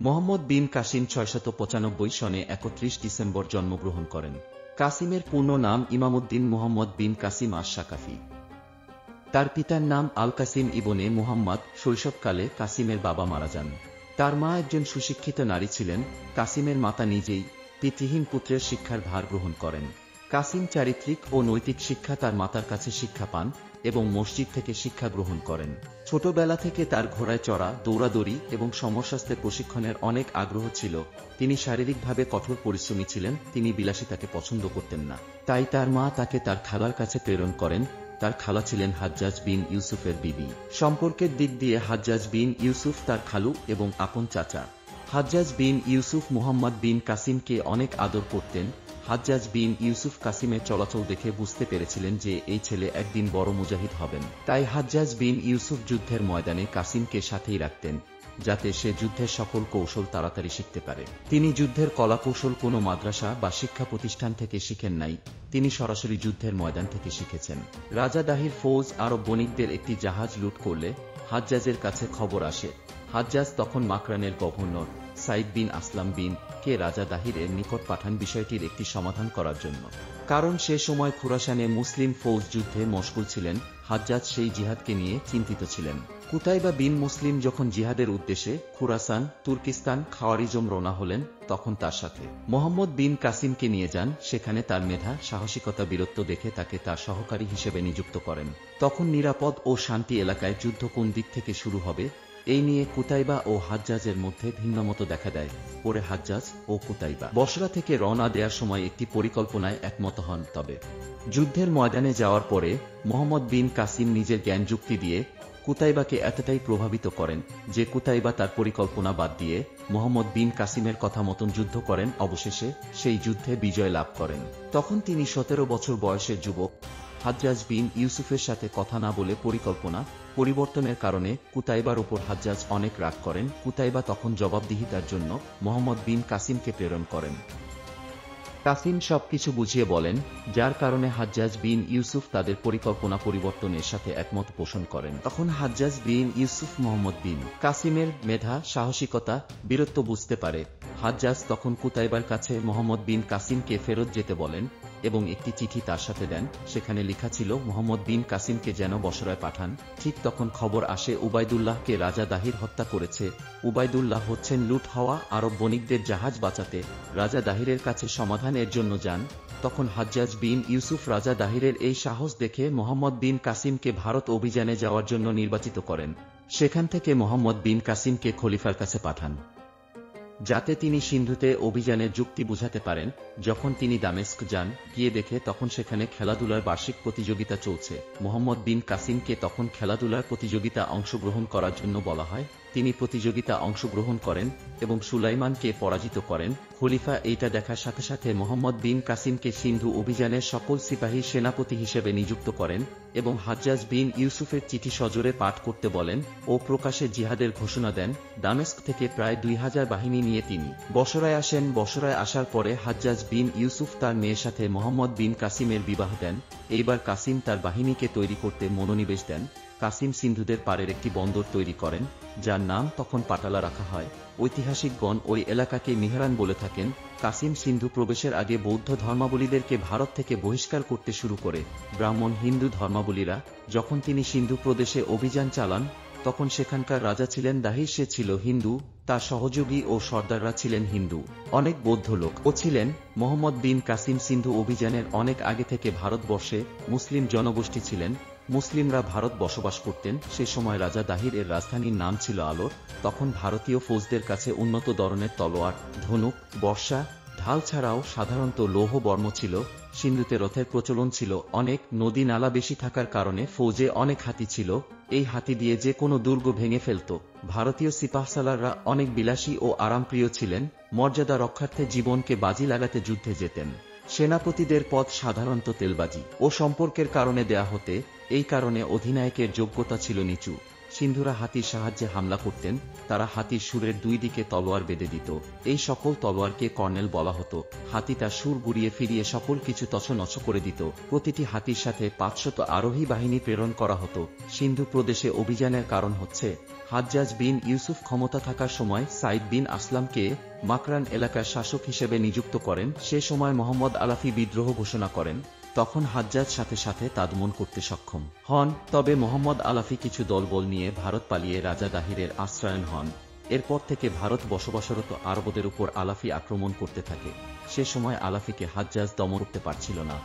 মোহাম্মদ বিন কাসিম ৬৯৫ সনে ৩১ ডিসেম্বর জন্মগ্রহণ করেন। কাসিমের পূর্ণ নাম ইমামউদ্দিন মুহাম্মদ বিন কাসিম আশ-শাকাফি। তার পিতার নাম আল কাসিম ইবনে মুহাম্মদ। শৈশবকালে কাসিমের বাবা মারা যান। তার মা একজন সুশিক্ষিত নারী ছিলেন। কাসিমের মাতা নিজেই পিতৃহীন পুত্রের শিক্ষার ভার গ্রহণ করেন। কাসিম চারিত্রিক ও নৈতিক শিক্ষা তার মাতার কাছে শিক্ষা পান এবং মসজিদ থেকে শিক্ষা গ্রহণ করেন। ছোটবেলা থেকে তার ঘোড়ায় চড়া, দৌড়াদৌড়ি এবং সমরশাস্ত্রে প্রশিক্ষণের অনেক আগ্রহ ছিল। তিনি শারীরিকভাবে কঠোর পরিশ্রমী ছিলেন। তিনি বিলাসিতাকে পছন্দ করতেন না। তাই তার মা তাকে তার খালার কাছে প্রেরণ করেন। তার খালা ছিলেন হাজ্জাজ বিন ইউসুফের বিবি। সম্পর্কের দিক দিয়ে হাজ্জাজ বিন ইউসুফ তার খালু এবং আপন চাচা। হাজ্জাজ বিন ইউসুফ মুহাম্মদ বিন কাসিমকে অনেক আদর করতেন। হাজ্জাজ বিন ইউসুফ কাসিমের চলাচল দেখে বুঝতে পেরেছিলেন যে এই ছেলে একদিন বড় মুজাহিদ হবেন। তাই হাজ্জাজ বিন ইউসুফ যুদ্ধের ময়দানে কাসিমকে সাথেই রাখতেন, যাতে সে যুদ্ধের সকল কৌশল তাড়াতাড়ি শিখতে পারে। তিনি যুদ্ধের কলাকৌশল কোনো মাদ্রাসা বা শিক্ষা প্রতিষ্ঠান থেকে শিখেন নাই, তিনি সরাসরি যুদ্ধের ময়দান থেকে শিখেছেন। রাজা দাহির ফৌজ আরব বণিকদের একটি জাহাজ লুট করলে হাজ্জাজের কাছে খবর আসে। হাজ্জাজ তখন মাকরানের গভর্নর সাইদ বিন আসলাম বিন কে রাজা দাহিরের নিকট পাঠান বিষয়টির একটি সমাধান করার জন্য। কারণ সে সময় খুরাসানে মুসলিম ফৌজ যুদ্ধে মশগুল ছিলেন। হাজ্জাজ সেই জিহাদকে নিয়ে চিন্তিত ছিলেন। কুতাইবা বিন মুসলিম যখন জিহাদের উদ্দেশ্যে খুরাসান, তুর্কিস্তান, খাওয়ারিজম রওনা হলেন, তখন তার সাথে মোহাম্মদ বিন কাসিমকে নিয়ে যান। সেখানে তার মেধা, সাহসিকতা, বীরত্ব দেখে তাকে তার সহকারী হিসেবে নিযুক্ত করেন। তখন নিরাপদ ও শান্তি এলাকায় যুদ্ধ কোন দিক থেকে শুরু হবে, এই নিয়ে কুতাইবা ও হাজ্জাজের মধ্যে ভিন্নমত দেখা দেয়। পরে হাজ্জাজ ও কুতাইবা বসরা থেকে রওনা দেওয়ার সময় একটি পরিকল্পনায় একমত হন। তবে যুদ্ধের ময়দানে যাওয়ার পরে মোহাম্মদ বিন কাসিম নিজের জ্ঞান যুক্তি দিয়ে কুতাইবাকে এতটাই প্রভাবিত করেন যে কুতাইবা তার পরিকল্পনা বাদ দিয়ে মোহাম্মদ বিন কাসিমের কথা মতন যুদ্ধ করেন। অবশেষে সেই যুদ্ধে বিজয় লাভ করেন। তখন তিনি ১৭ বছর বয়সের যুবক। হাজ্জাজ বিন ইউসুফের সাথে কথা না বলে পরিকল্পনা পরিবর্তনের কারণে কুতাইবার উপর হাজ্জাজ অনেক রাগ করেন। কুতাইবা তখন জবাবদিহিতার জন্য মোহাম্মদ বিন কাসিমকে প্রেরণ করেন। কাসিম সবকিছু বুঝিয়ে বলেন, যার কারণে হাজ্জাজ বিন ইউসুফ তাদের পরিকল্পনা পরিবর্তনের সাথে একমত পোষণ করেন। তখন হাজ্জাজ বিন ইউসুফ মোহাম্মদ বিন কাসিমের মেধা, সাহসিকতা, বীরত্ব বুঝতে পারে। হাজ্জাজ তখন কুতাইবার কাছে মোহাম্মদ বিন কাসিমকে ফেরত যেতে বলেন এবং একটি চিঠি তার সাথে দেন। সেখানে লেখা ছিল মোহাম্মদ বিন কাসিমকে যেন বসরায় পাঠান। ঠিক তখন খবর আসে উবাইদুল্লাহকে রাজা দাহির হত্যা করেছে। উবাইদুল্লাহ হচ্ছেন লুট হওয়া আরব বণিকদের জাহাজ বাঁচাতে রাজা দাহিরের কাছে সমাধানের জন্য যান। তখন হাজ্জাজ বিন ইউসুফ রাজা দাহিরের এই সাহস দেখে মোহাম্মদ বিন কাসিমকে ভারত অভিযানে যাওয়ার জন্য নির্বাচিত করেন। সেখান থেকে মোহাম্মদ বিন কাসিমকে খলিফার কাছে পাঠান, যাতে তিনি সিন্ধুতে অভিযানের যুক্তি বুঝাতে পারেন। যখন তিনি দামেস্ক যান, গিয়ে দেখে তখন সেখানে খেলাধুলার বার্ষিক প্রতিযোগিতা চলছে। মোহাম্মদ বিন কাসিমকে তখন খেলাধুলার প্রতিযোগিতা অংশগ্রহণ করার জন্য বলা হয়। তিনি প্রতিযোগিতা অংশগ্রহণ করেন এবং সুলাইমানকে পরাজিত করেন। খলিফা এইটা দেখার সাথে সাথে মোহাম্মদ বিন কাসিমকে সিন্ধু অভিযানের সকল সিপাহী সেনাপতি হিসেবে নিযুক্ত করেন এবং হাজ্জাজ বিন ইউসুফের চিঠি সজোরে পাঠ করতে বলেন ও প্রকাশ্যে জিহাদের ঘোষণা দেন। দামেস্ক থেকে প্রায় ২০০০ বাহিনী নিয়ে তিনি বসরায় আসেন। বসরায় আসার পরে হাজ্জাজ বিন ইউসুফ তার মেয়ের সাথে মোহাম্মদ বিন কাসিমের বিবাহ দেন। এইবার কাসিম তার বাহিনীকে তৈরি করতে মনোনিবেশ দেন। কাসিম সিন্ধুদের পাড়ের একটি বন্দর তৈরি করেন, যার নাম তখন পাটালা রাখা হয়। ঐতিহাসিকগণ ওই এলাকাকে মিহরান বলে থাকেন। কাসিম সিন্ধু প্রবেশের আগে বৌদ্ধ ধর্মাবলীদেরকে ভারত থেকে বহিষ্কার করতে শুরু করে। ব্রাহ্মণ হিন্দু ধর্মাবলীরা যখন তিনি সিন্ধু প্রদেশে অভিযান চালান, তখন সেখানকার রাজা ছিলেন দাহির, সে ছিল হিন্দু, তার সহযোগী ও সর্দাররা ছিলেন হিন্দু। অনেক বৌদ্ধ লোক ও ছিলেন। মোহাম্মদ বিন কাসিম সিন্ধু অভিযানের অনেক আগে থেকে ভারতবর্ষে মুসলিম জনগোষ্ঠী ছিলেন। মুসলিমরা ভারত বসবাস করতেন। সে সময় রাজা দাহির এর রাজধানীর নাম ছিল আলোর। তখন ভারতীয় ফৌজদের কাছে উন্নত ধরনের তলোয়ার, ধনুক, বর্শা, ঢাল ছাড়াও সাধারণত লৌহ বর্ম ছিল। সিন্ধুতে রথের প্রচলন ছিল অনেক। নদী নালা বেশি থাকার কারণে ফৌজে অনেক হাতি ছিল। এই হাতি দিয়ে যে কোনো দুর্গ ভেঙে ফেলত। ভারতীয় সিপাহসালাররা অনেক বিলাসী ও আরামপ্রিয় ছিলেন। মর্যাদা রক্ষার্থে জীবনকে বাজি লাগাতে যুদ্ধে যেতেন। সেনাপতিদের পদ সাধারণত তেলবাজি ও সম্পর্কের কারণে দেয়া হতে। এই কারণে অধিনায়কের যোগ্যতা ছিল নিচু। সিন্ধুরা হাতির সাহায্যে হামলা করতেন। তারা হাতির শুঁড়ের দুই দিকে তলোয়ার বেঁধে দিত। এই সকল তলোয়ারকে কর্নেল বলা হতো। হাতি তার শুঁড় ঘুরিয়ে ফিরিয়ে সকল কিছু তছনছ করে দিত। প্রতিটি হাতির সাথে 500 আরোহী বাহিনী প্রেরণ করা হতো। সিন্ধু প্রদেশে অভিযানের কারণ হচ্ছে, হাজ্জাজ বিন ইউসুফ ক্ষমতা থাকার সময় সাইদ বিন আসলামকে মাকরান এলাকার শাসক হিসেবে নিযুক্ত করেন। সে সময় মোহাম্মদ আলাফি বিদ্রোহ ঘোষণা করেন। তখন হাজ্জাজ সাথে সাথে তা দমন করতে সক্ষম হন। তবে মোহাম্মদ আলাফি কিছু দলবল নিয়ে ভারত পালিয়ে রাজা দাহিরের আশ্রয়ন হন। এরপর থেকে ভারত বসবাসরত আরবদের উপর আলাফি আক্রমণ করতে থাকে। সে সময় আলাফিকে হাজ্জাজ দমন করতে পারছিল না।